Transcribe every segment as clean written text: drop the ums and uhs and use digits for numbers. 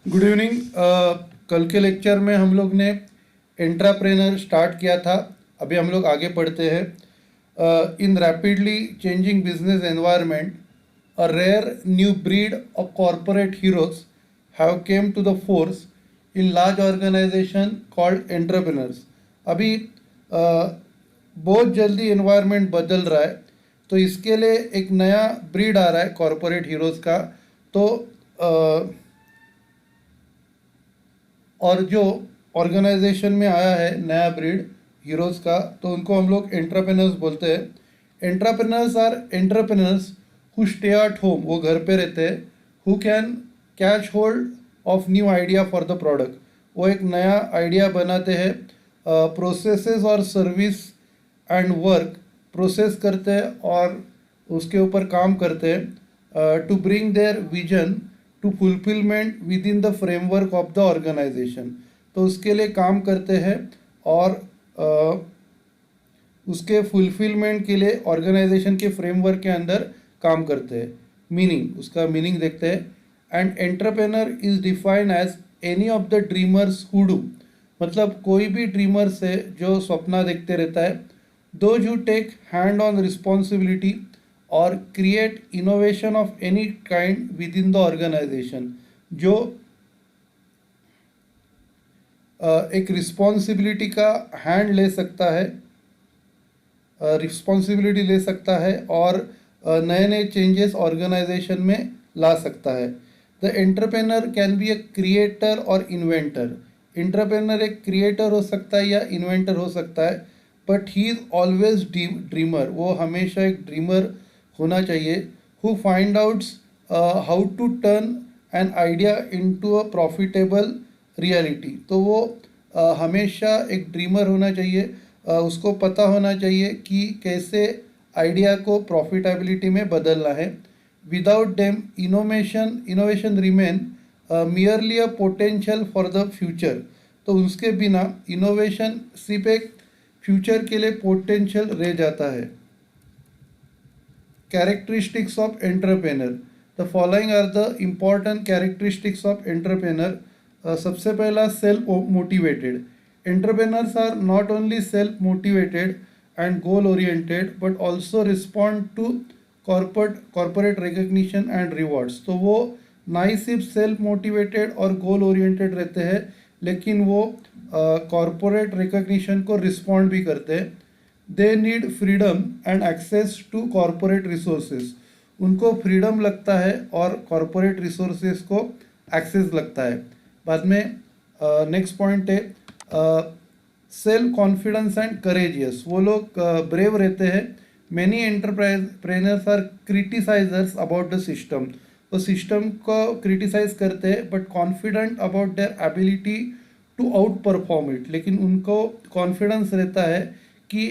Good evening. कल के lecture में हम लोग ने एंट्राप्रेनर स्टार्ट किया था। अभी हम लोग आगे पढ़ते हैं। In rapidly changing business environment a rare new breed of corporate heroes have come to the fore in large organisation called entrepreneurs. अभी बहुत जल्दी एनवायरनमेंट बदल रहा है, तो इसके लिए एक नया ब्रीड आ रहा है कॉरपोरेट हीरोज़ का। तो और जो ऑर्गेनाइजेशन में आया है नया ब्रीड हीरोज़ का, तो उनको हम लोग एंटरप्रेनर्स बोलते हैं। Entrepreneurs are entrepreneurs who stay at home, वो घर पे रहते हैं। Who can catch hold of new idea for the product, वो एक नया आइडिया बनाते हैं। प्रोसेसेस और सर्विस एंड वर्क प्रोसेस करते हैं और उसके ऊपर काम करते हैं to bring their vision to fulfilment within the framework of the organisation. तो उसके लिए काम करते हैं और उसके फुलफिलमेंट के लिए ऑर्गेनाइजेशन के फ्रेमवर्क के अंदर काम करते हैं। मीनिंग, उसका मीनिंग देखते हैं। And entrepreneur is defined as any of the dreamers who do, मतलब कोई भी ड्रीमर से जो सपना देखते रहता है। Those who take hand on responsibility और create innovation of any kind within the organisation, जो एक रिस्पॉन्सिबिलिटी का हैंड ले सकता है, रिस्पॉन्सिबिलिटी ले सकता है और नए नए चेंजेस ऑर्गेनाइजेशन में ला सकता है। The entrepreneur can be a creator और इन्वेंटर। एंटरप्रेनर एक क्रिएटर हो सकता है या इन्वेंटर हो सकता है, but he is always dreamer, वो हमेशा एक ड्रीमर होना चाहिए। Who find outs how to turn an idea into a profitable reality. तो वो हमेशा एक ड्रीमर होना चाहिए। उसको पता होना चाहिए कि कैसे आइडिया को प्रॉफिटेबिलिटी में बदलना है। Without them innovation remain merely a potential for the future. तो उसके बिना इनोवेशन सिर्फ एक फ्यूचर के लिए पोटेंशियल रह जाता है। Characteristics of entrepreneur, the following are the important characteristics of entrepreneur. सबसे पहला self motivated. Entrepreneurs are not only self motivated and goal oriented but also respond to corporate recognition and rewards. तो वो ना ही सिर्फ self motivated और goal oriented रहते हैं, लेकिन वो कॉरपोरेट रिकग्निशन को रिस्पॉन्ड भी करते हैं। They need freedom and access to corporate resources, उनको फ्रीडम लगता है और कॉरपोरेट रिसोर्सेज को एक्सेस लगता है। बाद में नेक्स्ट पॉइंट है सेल्फ कॉन्फिडेंस एंड करेजियस, वो लोग ब्रेव रहते हैं। Many entrepreneurs are criticisers about the system, वो सिस्टम को क्रिटिसाइज करते हैं but confident about their ability to outperform it, लेकिन उनको कॉन्फिडेंस रहता है कि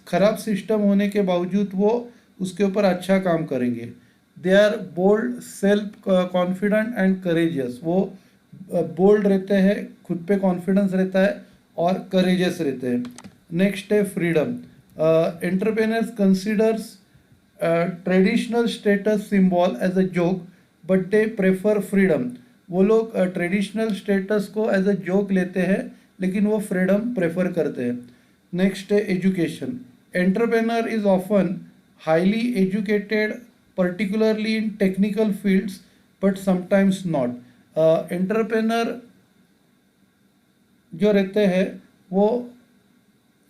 ख़राब सिस्टम होने के बावजूद वो उसके ऊपर अच्छा काम करेंगे। They are bold, self confident and courageous, वो बोल्ड रहते हैं, खुद पे कॉन्फिडेंस रहता है और करेजियस रहते हैं। नेक्स्ट है freedom. Entrepreneurs considers traditional status symbol as a joke but they prefer freedom. वो लोग ट्रेडिशनल स्टेटस को एज अ जोक लेते हैं, लेकिन वो फ्रीडम प्रेफर करते हैं। नेक्स्ट है education. Entrepreneur is often highly educated particularly in technical fields but sometimes not. Entrepreneur जो रहते हैं वो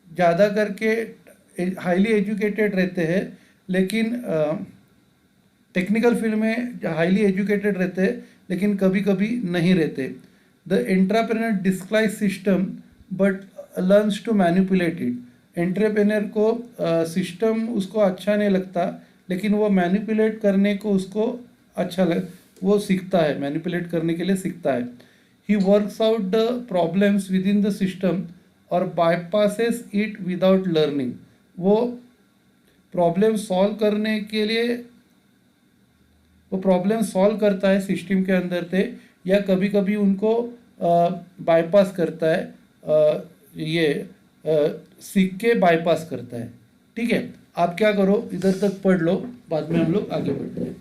ज़्यादा करके हाईली एजुकेटेड रहते हैं, लेकिन टेक्निकल फील्ड में हाईली एजुकेटेड रहते हैं, लेकिन कभी कभी नहीं रहते। The entrepreneur describe system but learns to manipulate it. Entrepreneur को सिस्टम उसको अच्छा नहीं लगता, लेकिन वो मैनिपुलेट करने को उसको अच्छा वो सीखता है, मैनिपुलेट करने के लिए सीखता है। He works out the problems with in the system और बाईपासेस इट विदाउट लर्निंग। वो प्रॉब्लम सॉल्व करने के लिए वो प्रॉब्लम सॉल्व करता है सिस्टम के अंदर से, या कभी कभी उनको बाईपास करता है, सीख के बाईपास करता है। ठीक है, आप क्या करो, इधर तक पढ़ लो, बाद में हम लोग आगे बढ़ते हैं।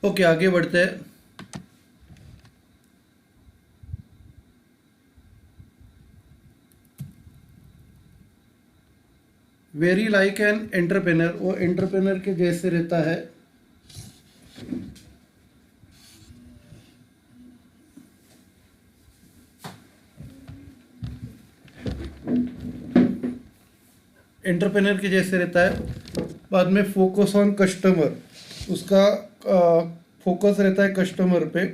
ओके, आगे बढ़ते हैं। वेरी लाइक एन एंटरप्रेनर, वो एंटरप्रेनर के जैसे रहता है। एंटरप्रेनर के जैसे रहता है। बाद में फोकस ऑन कस्टमर, उसका फोकस रहता है कस्टमर पे।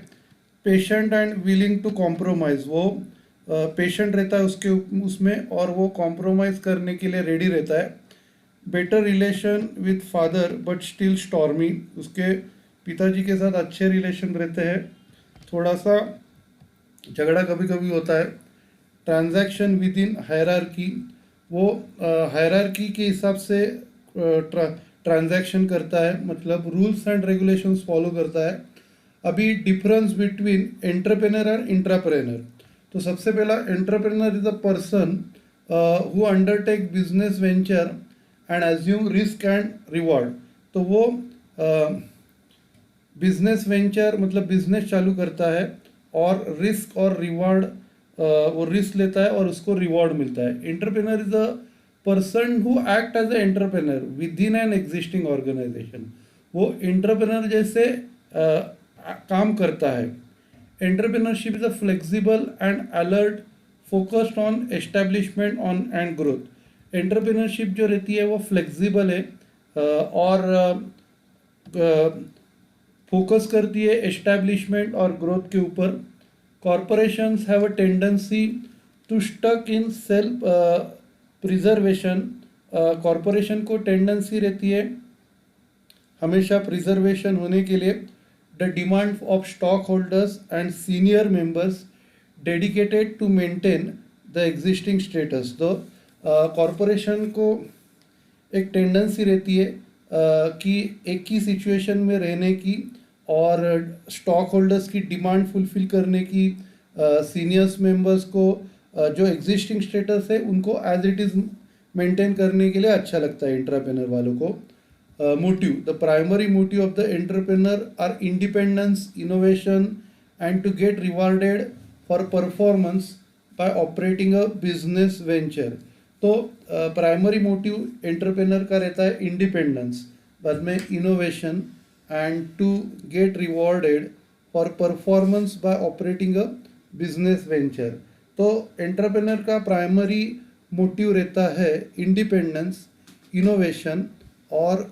Patient and willing to compromise, वो पेशेंट रहता है उसके उसमें, और वो कॉम्प्रोमाइज़ करने के लिए रेडी रहता है। Better relation with father but still stormy, उसके पिताजी के साथ अच्छे रिलेशन रहते हैं, थोड़ा सा झगड़ा कभी कभी होता है। ट्रांजैक्शन विद इन हायरार्की, वो हायरार्की के हिसाब से ट्रांजैक्शन करता है, मतलब रूल्स एंड रेगुलेशंस फॉलो करता है। अभी डिफरेंस बिटवीन एंटरप्रेनर एंड इंट्राप्रेनर। तो सबसे पहला, entrepreneur is a person who undertake business venture and assume risk and reward. तो वो बिजनेस वेंचर मतलब बिजनेस चालू करता है, और रिस्क और रिवॉर्ड, वो रिस्क लेता है और उसको रिवॉर्ड मिलता है। Entrepreneur is a person who act as a entrepreneur within an existing organisation. वो एंटरप्रेनर जैसे काम करता है। Entrepreneurship is a flexible and alert, focused on establishment on and growth. Entrepreneurship जो रहती है वो फ्लेक्सिबल है, और फोकस करती है एस्टैब्लिशमेंट और ग्रोथ के ऊपर। Corporations have a tendency to stuck in self preservation. Corporation को टेंडेंसी रहती है हमेशा प्रिजर्वेशन होने के लिए। The demand of stock holders and senior members dedicated to maintain the existing status. तो कॉरपोरेशन को एक टेंडेंसी रहती है कि एक ही सिचुएशन में रहने की, और स्टॉक होल्डर्स की डिमांड फुलफिल करने की, सीनियर्स मेंबर्स को जो एग्जिस्टिंग स्टेटस है उनको एज इट इज़ मेंटेन करने के लिए अच्छा लगता है एंटरप्रेनर वालों को। Motive, the primary motive of the entrepreneur are independence, innovation and to get rewarded for performance by operating a business venture. तो प्राइमरी मोटिव एंटरप्रेनर का रहता है इंडिपेंडेंस, बाद में innovation and to get rewarded for performance by operating a business venture. तो entrepreneur का primary motive रहता है इंडिपेंडेंस, इनोवेशन, और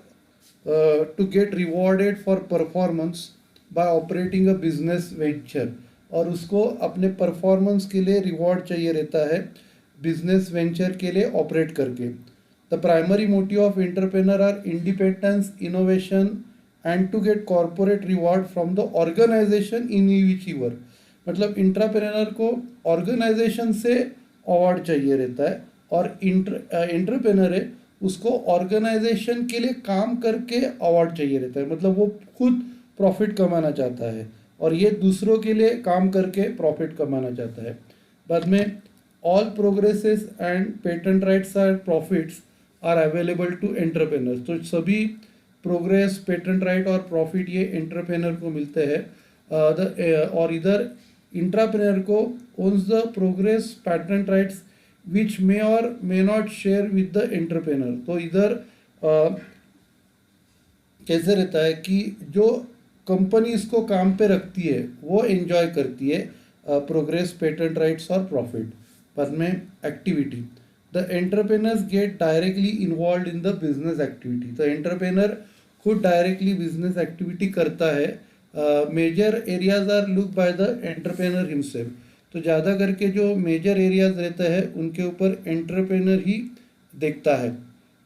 to get rewarded for performance by operating a business venture, और उसको अपने परफॉर्मेंस के लिए रिवॉर्ड चाहिए रहता है बिजनेस वेंचर के लिए ऑपरेट करके। The primary motive of entrepreneur are independence, innovation and to get corporate reward from the organisation in which you work. मतलब इंट्राप्रेनर को ऑर्गेनाइजेशन से अवार्ड चाहिए रहता है, और एंटरप्रेनर है उसको ऑर्गेनाइजेशन के लिए काम करके अवार्ड चाहिए रहता है, मतलब वो खुद प्रॉफिट कमाना चाहता है और ये दूसरों के लिए काम करके प्रॉफिट कमाना चाहता है। बाद में all progresses and patent rights or profits are available to entrepreneurs. तो सभी प्रोग्रेस, पेटेंट राइट और प्रॉफिट ये एंटरप्रेनर को मिलते हैं। और इधर इंट्राप्रेनर को owns the progress, patent rights which may or may not share with the entrepreneur. तो इधर कैसे रहता है कि जो कंपनी इसको काम पे रखती है वो एंजॉय करती है प्रोग्रेस, पेटेंट राइट्स और प्रॉफिट। बाद में activity, the entrepreneurs get directly involve in the business activity. तो एंटरप्रेनर खुद डायरेक्टली बिजनेस एक्टिविटी करता है। Major areas are look by the entrepreneur himself. तो ज़्यादा करके जो मेजर एरियाज रहते हैं उनके ऊपर एंटरप्रेनर ही देखता है।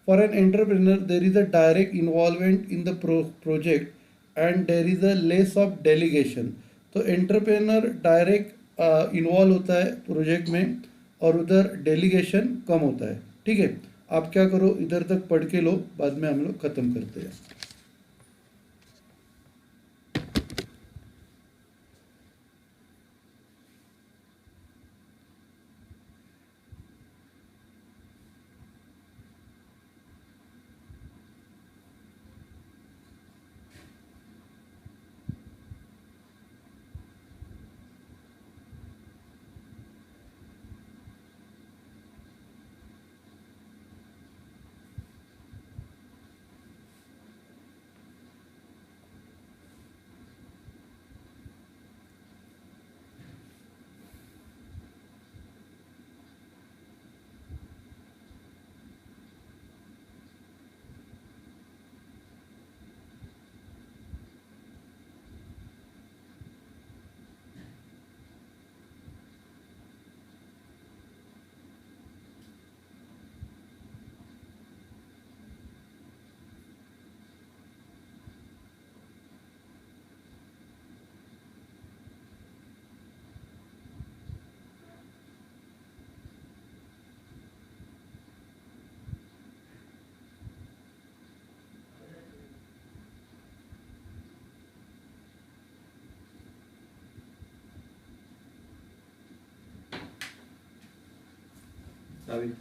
For an entrepreneur there is a direct involvement in the project and there is a less of delegation. तो एंटरप्रेनर डायरेक्ट इन्वॉल्व होता है प्रोजेक्ट में, और उधर डेलीगेशन कम होता है। ठीक है, आप क्या करो, इधर तक पढ़ के लो, बाद में हम लोग ख़त्म करते हैं। चाबी।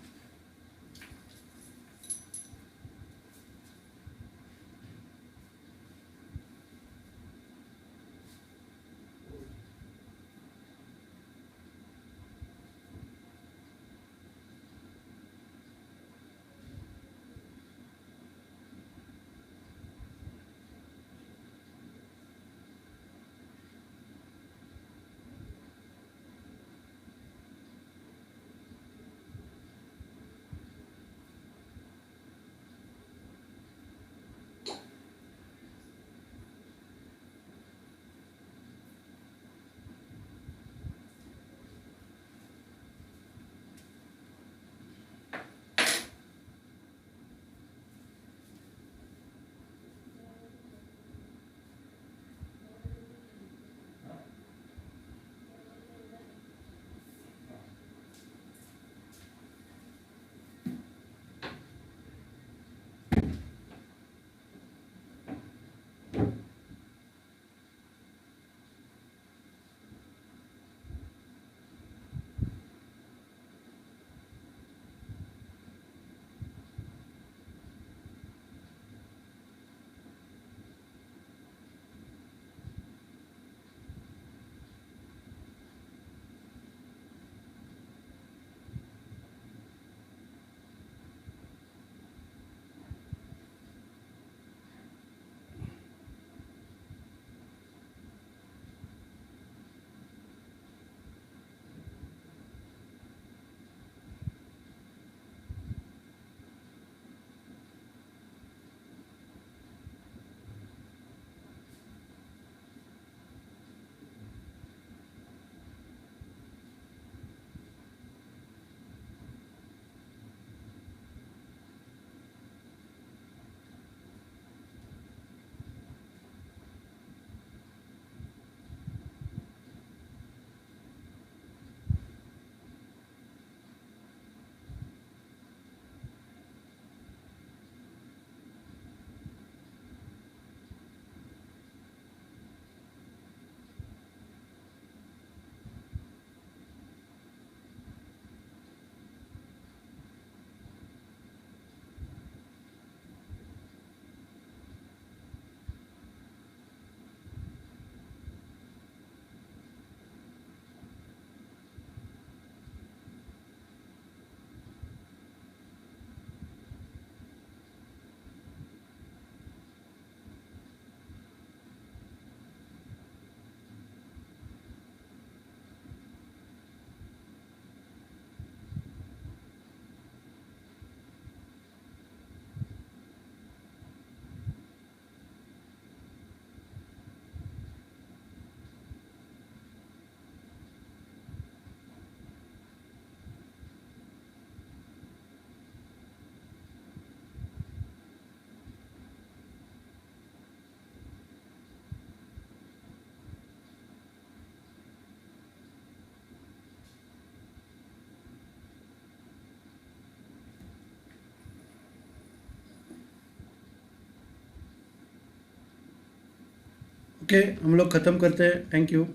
ओके, हम लोग ख़त्म करते हैं। Thank you.